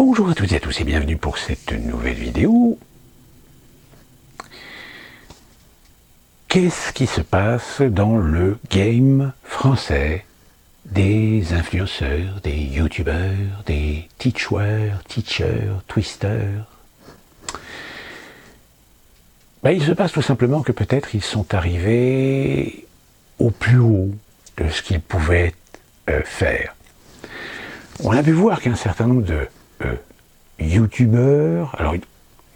Bonjour à toutes et à tous et bienvenue pour cette nouvelle vidéo. Qu'est-ce qui se passe dans le game français des influenceurs, des youtubeurs, des teachers, twisters? Il se passe tout simplement que peut-être ils sont arrivés au plus haut de ce qu'ils pouvaient faire. On a pu voir qu'un certain nombre de youtubeurs, alors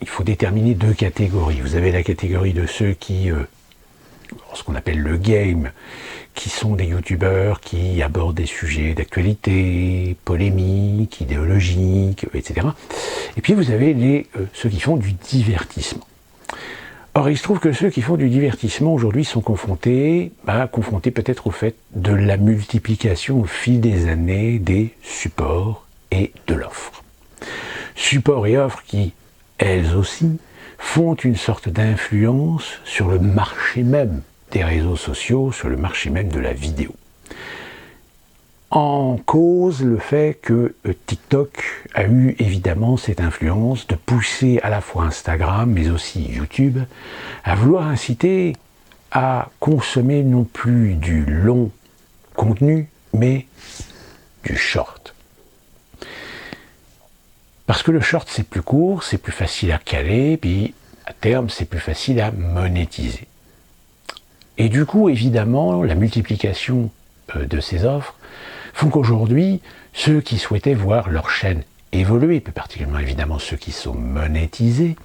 il faut déterminer deux catégories. Vous avez la catégorie de ceux qui, ce qu'on appelle le game, qui sont des youtubeurs qui abordent des sujets d'actualité, polémiques, idéologiques, etc. Et puis vous avez ceux qui font du divertissement. Or, il se trouve que ceux qui font du divertissement aujourd'hui sont confrontés peut-être au fait de la multiplication au fil des années des supports et de l'offre. Supports et offres qui, elles aussi, font une sorte d'influence sur le marché même des réseaux sociaux, sur le marché même de la vidéo. En cause le fait que TikTok a eu évidemment cette influence de pousser à la fois Instagram mais aussi YouTube à vouloir inciter à consommer non plus du long contenu mais du short. Parce que le short c'est plus court, c'est plus facile à caler, puis à terme c'est plus facile à monétiser. Et du coup évidemment la multiplication de ces offres font qu'aujourd'hui, ceux qui souhaitaient voir leur chaîne évoluer, plus particulièrement évidemment ceux qui sont monétisés,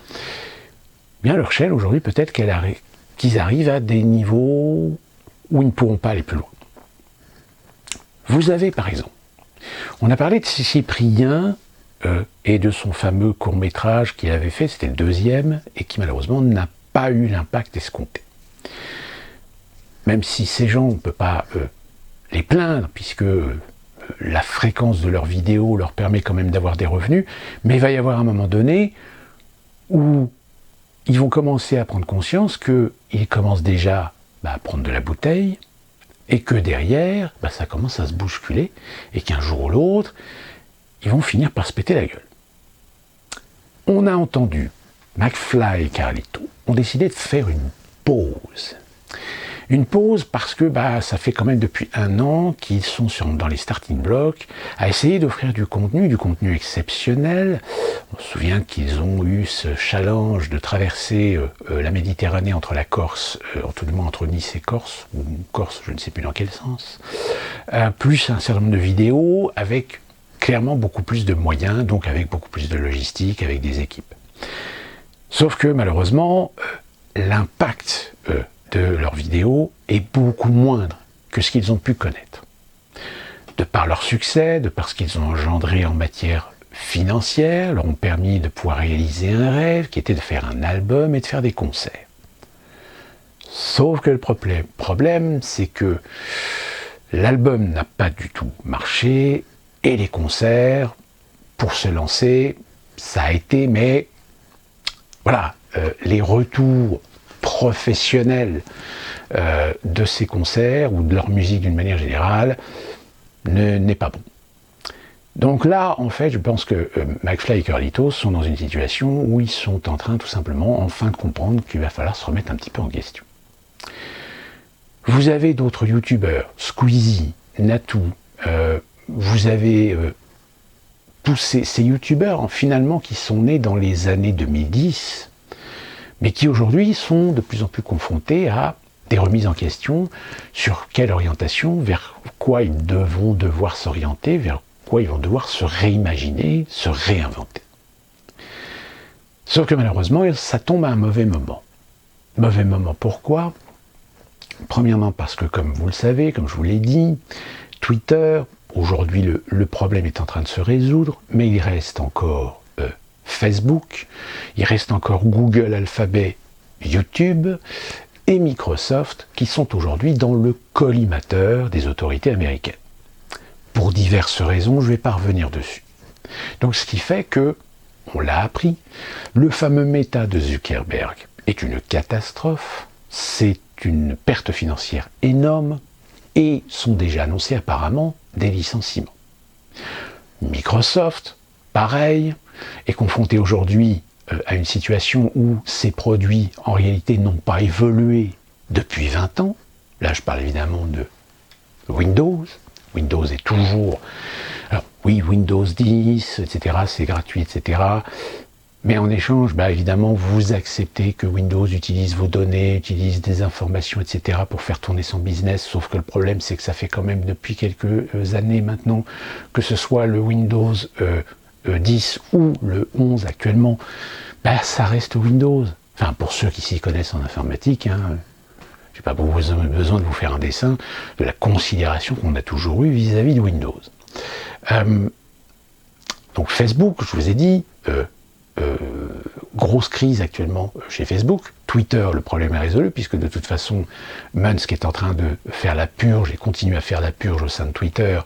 bien leur chaîne aujourd'hui peut-être qu'ils arrivent à des niveaux où ils ne pourront pas aller plus loin. Vous avez par exemple, on a parlé de Cyprien et de son fameux court-métrage qu'il avait fait, c'était le deuxième, et qui malheureusement n'a pas eu l'impact escompté. Même si ces gens, on ne peut pas les plaindre, puisque la fréquence de leurs vidéos leur permet quand même d'avoir des revenus, mais il va y avoir un moment donné où ils vont commencer à prendre conscience qu'ils commencent déjà à prendre de la bouteille, et que derrière, ça commence à se bousculer, et qu'un jour ou l'autre, ils vont finir par se péter la gueule. On a entendu McFly et Carlito ont décidé de faire une pause. Une pause parce que ça fait quand même depuis 1 an qu'ils sont dans les starting blocks à essayer d'offrir du contenu exceptionnel. On se souvient qu'ils ont eu ce challenge de traverser la Méditerranée entre la Corse, tout du moins entre Nice et Corse, ou Corse, je ne sais plus dans quel sens, plus un certain nombre de vidéos avec clairement beaucoup plus de moyens, donc avec beaucoup plus de logistique, avec des équipes. Sauf que malheureusement, l'impact de leurs vidéos est beaucoup moindre que ce qu'ils ont pu connaître. De par leur succès, de par ce qu'ils ont engendré en matière financière, leur ont permis de pouvoir réaliser un rêve qui était de faire un album et de faire des concerts. Sauf que le problème, c'est que l'album n'a pas du tout marché et les concerts, pour se lancer, ça a été, mais voilà, les retours professionnels de ces concerts ou de leur musique d'une manière générale n'est pas bon. Donc là, en fait, je pense que McFly et Carlito sont dans une situation où ils sont en train tout simplement enfin de comprendre qu'il va falloir se remettre un petit peu en question. Vous avez d'autres youtubeurs, Squeezie, Natou, vous avez tous ces youtubeurs finalement qui sont nés dans les années 2010, mais qui aujourd'hui sont de plus en plus confrontés à des remises en question sur quelle orientation, vers quoi ils vont devoir s'orienter, vers quoi ils vont devoir se réimaginer, se réinventer. Sauf que malheureusement, ça tombe à un mauvais moment. Mauvais moment pourquoi ? Premièrement parce que, comme vous le savez, comme je vous l'ai dit, Twitter, aujourd'hui le problème est en train de se résoudre, mais il reste encore Facebook, il reste encore Google Alphabet, YouTube et Microsoft qui sont aujourd'hui dans le collimateur des autorités américaines. Pour diverses raisons, je ne vais pas revenir dessus. Donc ce qui fait que, on l'a appris, le fameux Meta de Zuckerberg est une catastrophe, c'est une perte financière énorme et sont déjà annoncés apparemment des licenciements. Microsoft, pareil, est confronté aujourd'hui à une situation où ces produits, en réalité, n'ont pas évolué depuis 20 ans. Là, je parle évidemment de Windows. Windows est toujours... Alors oui, Windows 10, etc., c'est gratuit, etc. Mais en échange, évidemment, vous acceptez que Windows utilise vos données, utilise des informations, etc. pour faire tourner son business. Sauf que le problème, c'est que ça fait quand même depuis quelques années maintenant, que ce soit le Windows 10 ou le 11 actuellement, ça reste Windows. Enfin, pour ceux qui s'y connaissent en informatique, je n'ai pas besoin de vous faire un dessin de la considération qu'on a toujours eue vis-à-vis de Windows. Donc Facebook, je vous ai dit, grosse crise actuellement chez Facebook. Twitter, le problème est résolu, puisque de toute façon, Musk est en train de faire la purge et continue à faire la purge au sein de Twitter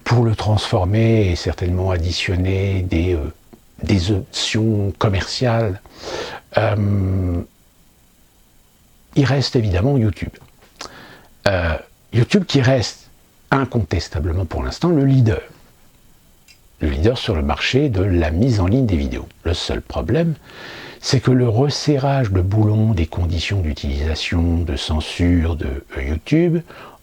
pour le transformer et certainement additionner des options commerciales. Il reste évidemment YouTube. YouTube qui reste incontestablement pour l'instant le leader. Le leader sur le marché de la mise en ligne des vidéos. Le seul problème, c'est que le resserrage de boulon des conditions d'utilisation, de censure de YouTube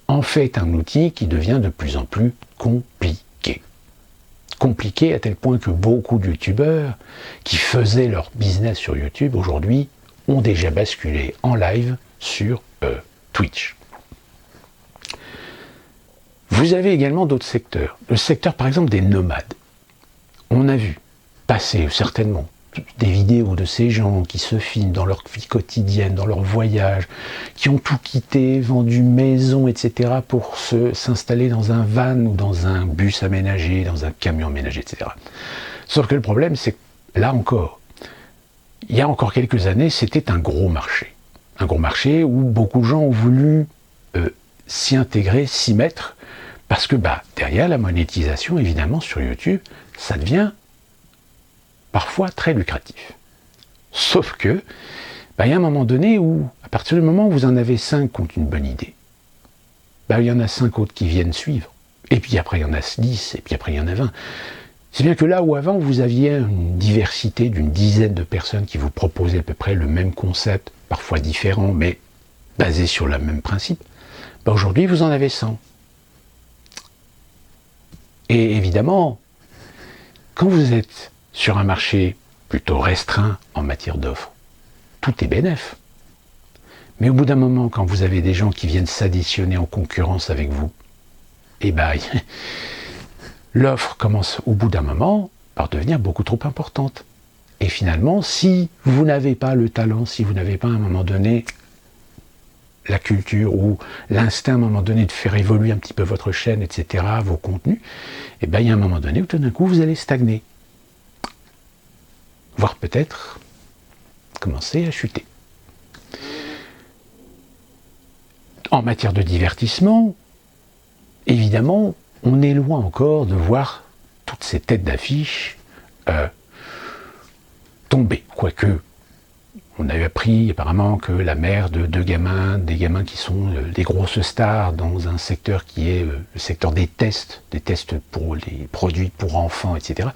en fait un outil qui devient de plus en plus compliqué. Compliqué à tel point que beaucoup de youtubeurs qui faisaient leur business sur YouTube aujourd'hui ont déjà basculé en live sur Twitch. Vous avez également d'autres secteurs. Le secteur par exemple des nomades. On a vu passer certainement des vidéos de ces gens qui se filment dans leur vie quotidienne, dans leur voyage, qui ont tout quitté, vendu maison, etc. pour s'installer dans un van ou dans un bus aménagé, dans un camion aménagé, etc. Sauf que le problème, c'est que là encore, il y a encore quelques années, c'était un gros marché. Un gros marché où beaucoup de gens ont voulu s'y intégrer, s'y mettre, parce que derrière la monétisation, évidemment, sur YouTube, ça devient parfois très lucratif. Sauf que, il y a un moment donné où, à partir du moment où vous en avez 5 qui ont une bonne idée, il y en a 5 autres qui viennent suivre. Et puis après, il y en a 10, et puis après, il y en a 20. C'est bien que là où avant, vous aviez une diversité d'une dizaine de personnes qui vous proposaient à peu près le même concept, parfois différent, mais basé sur le même principe, aujourd'hui, vous en avez 100. Et évidemment, quand vous êtes sur un marché plutôt restreint en matière d'offres, tout est bénef. Mais au bout d'un moment, quand vous avez des gens qui viennent s'additionner en concurrence avec vous, l'offre commence au bout d'un moment par devenir beaucoup trop importante. Et finalement, si vous n'avez pas le talent, si vous n'avez pas à un moment donné la culture ou l'instinct à un moment donné de faire évoluer un petit peu votre chaîne, etc., vos contenus, il y a un moment donné où tout d'un coup vous allez stagner. Voire peut-être commencer à chuter. En matière de divertissement, évidemment, on est loin encore de voir toutes ces têtes d'affiche tomber. Quoique, on a eu appris apparemment que la mère de des gamins qui sont des grosses stars dans un secteur qui est le secteur des tests pour les produits pour enfants, etc.,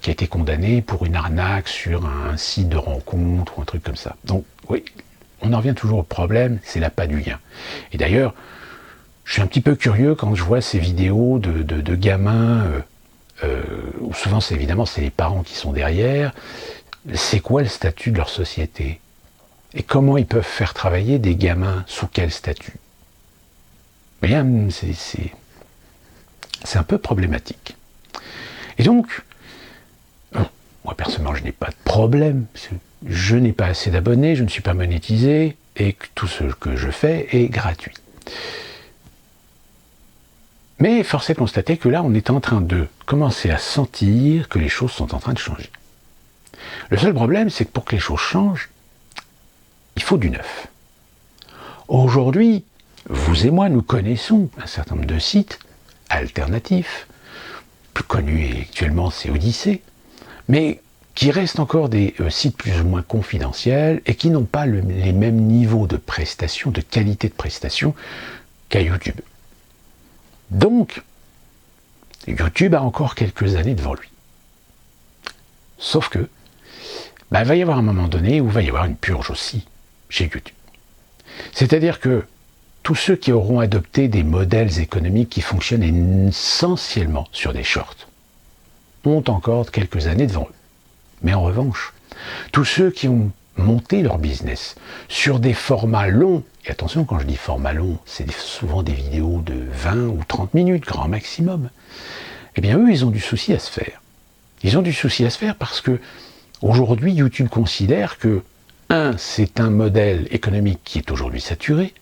qui a été condamnée pour une arnaque sur un site de rencontre ou un truc comme ça. Donc oui, on en revient toujours au problème, c'est l'appât du gain. Et d'ailleurs, je suis un petit peu curieux quand je vois ces vidéos de gamins, où souvent c'est les parents qui sont derrière. C'est quoi le statut de leur société? Et comment ils peuvent faire travailler des gamins sous quel statut? C'est un peu problématique. Et donc, moi personnellement je n'ai pas de problème, je n'ai pas assez d'abonnés, je ne suis pas monétisé, et que tout ce que je fais est gratuit. Mais force est de constater que là on est en train de commencer à sentir que les choses sont en train de changer. Le seul problème, c'est que pour que les choses changent, il faut du neuf. Aujourd'hui, vous et moi, nous connaissons un certain nombre de sites alternatifs, plus connus actuellement, c'est Odyssée, mais qui restent encore des sites plus ou moins confidentiels et qui n'ont pas les mêmes niveaux de prestation, de qualité de prestation qu'à YouTube. Donc, YouTube a encore quelques années devant lui. Sauf que, il va y avoir un moment donné où il va y avoir une purge aussi chez YouTube. C'est-à-dire que tous ceux qui auront adopté des modèles économiques qui fonctionnent essentiellement sur des shorts ont encore quelques années devant eux. Mais en revanche, tous ceux qui ont monté leur business sur des formats longs, et attention, quand je dis format long, c'est souvent des vidéos de 20 ou 30 minutes, grand maximum, eh bien eux, ils ont du souci à se faire. Ils ont du souci à se faire parce que aujourd'hui, YouTube considère que 1, c'est un modèle économique qui est aujourd'hui saturé.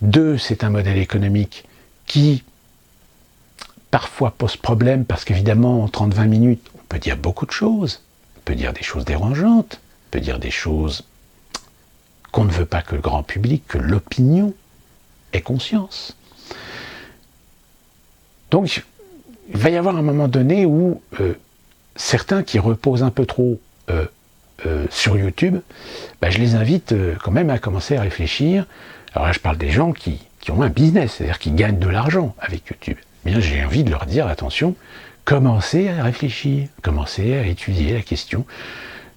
2, c'est un modèle économique qui parfois pose problème parce qu'évidemment, en 30-20 minutes, on peut dire beaucoup de choses. On peut dire des choses dérangeantes, on peut dire des choses qu'on ne veut pas que le grand public, que l'opinion ait conscience. Donc, il va y avoir un moment donné où certains qui reposent un peu trop sur YouTube, je les invite quand même à commencer à réfléchir. Alors là, je parle des gens qui ont un business, c'est-à-dire qui gagnent de l'argent avec YouTube. Bien, j'ai envie de leur dire, attention, commencez à réfléchir, commencez à étudier la question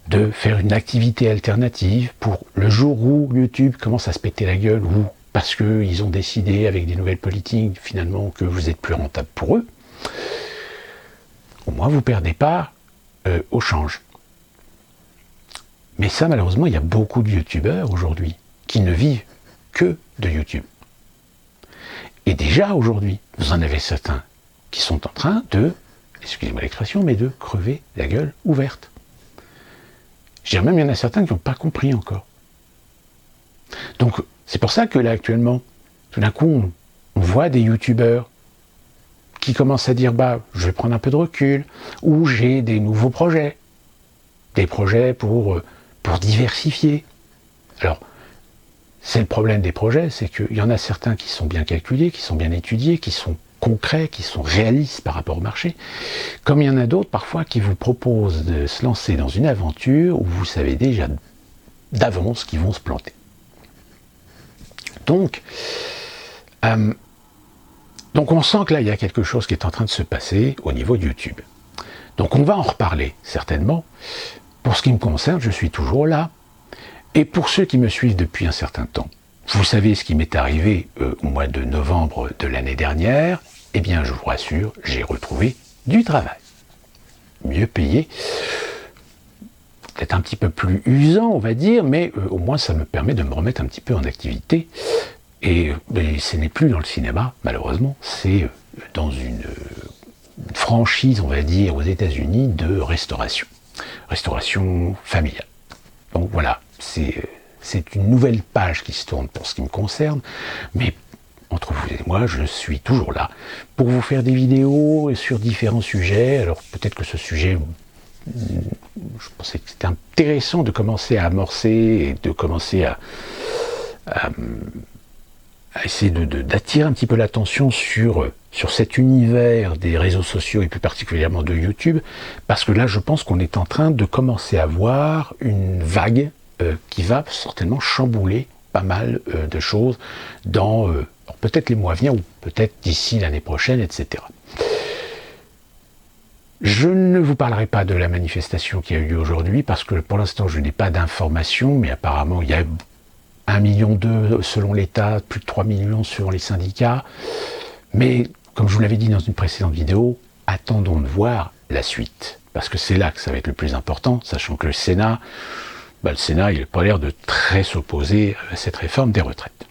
de faire une activité alternative pour le jour où YouTube commence à se péter la gueule ou parce qu'ils ont décidé avec des nouvelles politiques finalement que vous êtes plus rentable pour eux. Au moins, vous ne perdez pas au change. Mais ça, malheureusement, il y a beaucoup de youtubeurs aujourd'hui qui ne vivent que de YouTube. Et déjà aujourd'hui, vous en avez certains qui sont en train de, excusez-moi l'expression, mais de crever la gueule ouverte. Je dirais même, il y en a certains qui n'ont pas compris encore. Donc, c'est pour ça que là, actuellement, tout d'un coup, on voit des youtubeurs qui commencent à dire, je vais prendre un peu de recul, ou j'ai des nouveaux projets. Des projets pour diversifier. Alors, c'est le problème des projets, c'est qu'il y en a certains qui sont bien calculés, qui sont bien étudiés, qui sont concrets, qui sont réalistes par rapport au marché, comme il y en a d'autres parfois qui vous proposent de se lancer dans une aventure où vous savez déjà d'avance qu'ils vont se planter. Donc on sent que là, il y a quelque chose qui est en train de se passer au niveau de YouTube. Donc on va en reparler certainement. Pour ce qui me concerne, je suis toujours là. Et pour ceux qui me suivent depuis un certain temps, vous savez ce qui m'est arrivé au mois de novembre de l'année dernière. Eh bien, je vous rassure, j'ai retrouvé du travail. Mieux payé, peut-être un petit peu plus usant, on va dire, mais au moins ça me permet de me remettre un petit peu en activité. Et ce n'est plus dans le cinéma, malheureusement, c'est dans une franchise, on va dire, aux États-Unis de restauration familiale. Donc voilà, c'est une nouvelle page qui se tourne pour ce qui me concerne, mais entre vous et moi, je suis toujours là pour vous faire des vidéos sur différents sujets. Alors peut-être que ce sujet, je pensais que c'était intéressant de commencer à amorcer et de commencer à essayer d'attirer un petit peu l'attention sur cet univers des réseaux sociaux et plus particulièrement de YouTube, parce que là je pense qu'on est en train de commencer à voir une vague qui va certainement chambouler pas mal de choses dans peut-être les mois à venir ou peut-être d'ici l'année prochaine, etc. Je ne vous parlerai pas de la manifestation qui a eu lieu aujourd'hui parce que pour l'instant je n'ai pas d'informations, mais apparemment il y a 1,2 million selon l'État, plus de 3 millions selon les syndicats. Mais comme je vous l'avais dit dans une précédente vidéo, attendons de voir la suite. Parce que c'est là que ça va être le plus important, sachant que le Sénat, il n'a pas l'air de très s'opposer à cette réforme des retraites.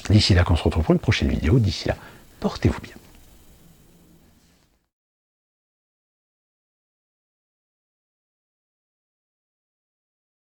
D'ici là, qu'on se retrouve pour une prochaine vidéo. D'ici là, portez-vous bien.